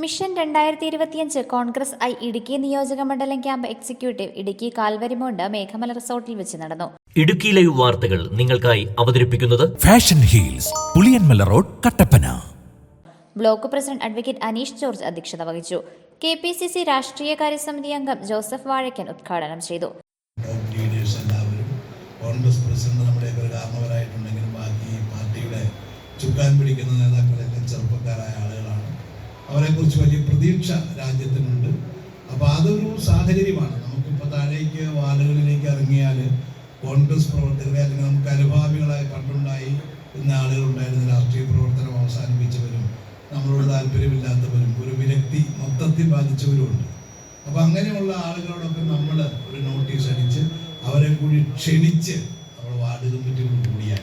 Mission 2025 Congress I Idukki നിയോജക മണ്ഡലം camp executive Idukki കാൽവരിമോണ്ട് Meghamala റിസോർട്ടിൽ വെച്ച് നടന്നു. ഇടുക്കി ലൈവ് വാർത്തകൾ നിങ്ങൾക്കായി അവതരിപ്പിക്കുന്നത് fashion heels, Puliyanmala road, Kattappana. Block president advocate Aneesh George അധ്യക്ഷത വഹിച്ചു. KPCC രാഷ്ട്രീയകാര്യ സമിതി അംഗം ജോസഫ് വാഴക്കൻ ഉദ്ഘാടനം ചെയ്തു. കോൺഗ്രസ് പ്രസിഡന്റ് നമ്മുടെ കാരണവരായിട്ടുണ്ടെങ്കിലും ബാക്കി പാർട്ടിയുടെ ചുക്കാൻ പിടിക്കുന്ന നേതാക്കളെല്ലാം ചെറുപ്പക്കാരായ ആളുകളാണ്. അവരെക്കുറിച്ച് വലിയ പ്രതീക്ഷ രാജ്യത്തിനുണ്ട്. അപ്പോൾ അതൊരു സാഹചര്യമാണ്. നമുക്കിപ്പോൾ താഴേക്ക് വാർഡുകളിലേക്ക് ഇറങ്ങിയാൽ കോൺഗ്രസ് പ്രവർത്തകരെ അല്ലെങ്കിൽ നമുക്ക് അനുഭാവികളായി പണ്ടുണ്ടായി ഇന്ന ആളുകളുണ്ടായിരുന്ന രാഷ്ട്രീയ പ്രവർത്തനം അവസാനിപ്പിച്ചവരും നമ്മളോട് താല്പര്യമില്ലാത്തവരും ഒരു വിരക്തി മൊത്തത്തിൽ ബാധിച്ചവരുമുണ്ട്. അപ്പോൾ അങ്ങനെയുള്ള ആളുകളോടൊക്കെ നമ്മൾ ഒരു നോട്ടീസ് അടിച്ച് അവരെ കൂടി ക്ഷണിച്ച് നമ്മൾ വാർഡ് കമ്മിറ്റികൾ കൂടിയാൽ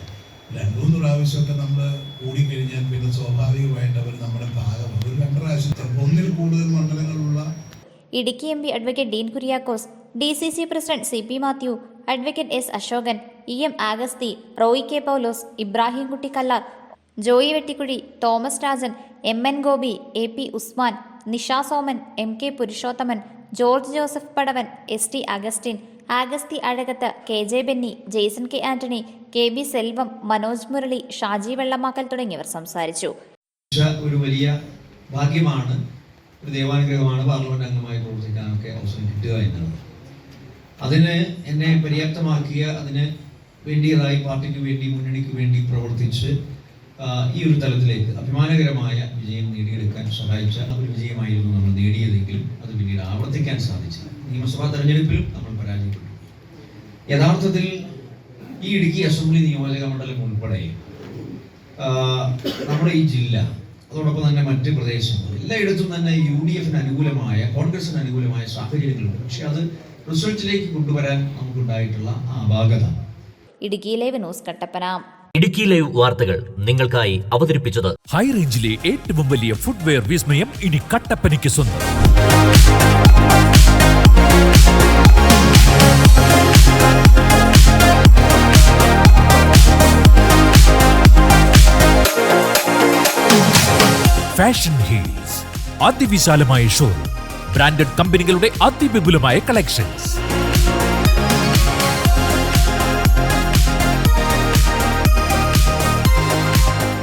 2-3 പ്രാവശ്യമൊക്കെ നമ്മൾ കൂടിക്കഴിഞ്ഞാൽ പിന്നെ സ്വാഭാവികമായിട്ട് അവർ നമ്മുടെ ഭാഗമാണ്. ഒരു 2 പ്രാവശ്യം ഒന്നിൽ കൂടുതൽ മണ്ഡലങ്ങളുള്ള Idukki MP advocate Dean Kuriakose, DCC president CP Mathew, advocate S Ashokan, EM Augusthy, Roy K Paulose, Ibrahim Kutty Kallar, Joy Vettikuzhy, Thomas Rajan, MN Gopi, AP Usman, Nisha Soman, MK Purushothaman, George Joseph Padavan, ST Augustine, Augusthy Azhakath, KJ Benny, Jaison K Antony, KB Selvam, Manoj Murali, Shaji Vellamakkal തുടങ്ങിയവർ സംസാരിച്ചു. ഒരു വലിയ ഭാഗ്യമാണ്, ഒരു ദൈവാനുഗ്രഹമാണ് പാർലമെന്റ് അംഗമായി പ്രവർത്തിക്കാനൊക്കെ അവസരം കിട്ടുക എന്നുള്ളത്. അതിന് എന്നെ പര്യാപ്തമാക്കിയ, അതിന് വേണ്ടിയതായി പാർട്ടിക്ക് വേണ്ടി, മുന്നണിക്ക് വേണ്ടി പ്രവർത്തിച്ച് ഈ ഒരു തലത്തിലേക്ക് അഭിമാനകരമായ വിജയം നേടിയെടുക്കാൻ സഹായിച്ച ഒരു വിജയമായിരുന്നു നമ്മൾ നേടിയതെങ്കിലും അത് പിന്നീട് ആവർത്തിക്കാൻ സാധിച്ചില്ല. നിയമസഭാ തെരഞ്ഞെടുപ്പിലും നമ്മൾ പരാജയപ്പെട്ടു. യഥാർത്ഥത്തിൽ ഈ ഇടുക്കി അസംബ്ലി നിയോജക മണ്ഡലം ഉൾപ്പെടെ നമ്മുടെ ഈ ജില്ല, അതോടൊപ്പം തന്നെ മറ്റ് പ്രദേശങ്ങൾ എല്ലായിടത്തും തന്നെ UDFന് അനുകൂലമായ, കോൺഗ്രസിന് അനുകൂലമായ സാഹചര്യങ്ങളുണ്ട്. പക്ഷെ അത് റിസൾട്ടിലേക്ക് കൊണ്ടുവരാൻ നമുക്കുണ്ടായിട്ടുള്ള അപാകത. Idukki live news, Kattappana. Idukki live വാർത്തകൾ നിങ്ങൾക്കായി അവതരിപ്പിച്ചത് ഹൈ റേഞ്ചിലെ ഏറ്റവും വലിയ ഫുട്വെയർ വിസ്മയം ഇനി കട്ടപ്പനയ്ക്ക് സ്വന്തം. ഫാഷൻ ഹീൽസ്, അതിവിശാലമായ ഷോറൂം, ബ്രാൻഡഡ് കമ്പനികളുടെ അതിവിപുലമായ collections.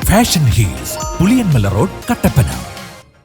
Fashion heels, Puliyanmala road, Kattappana.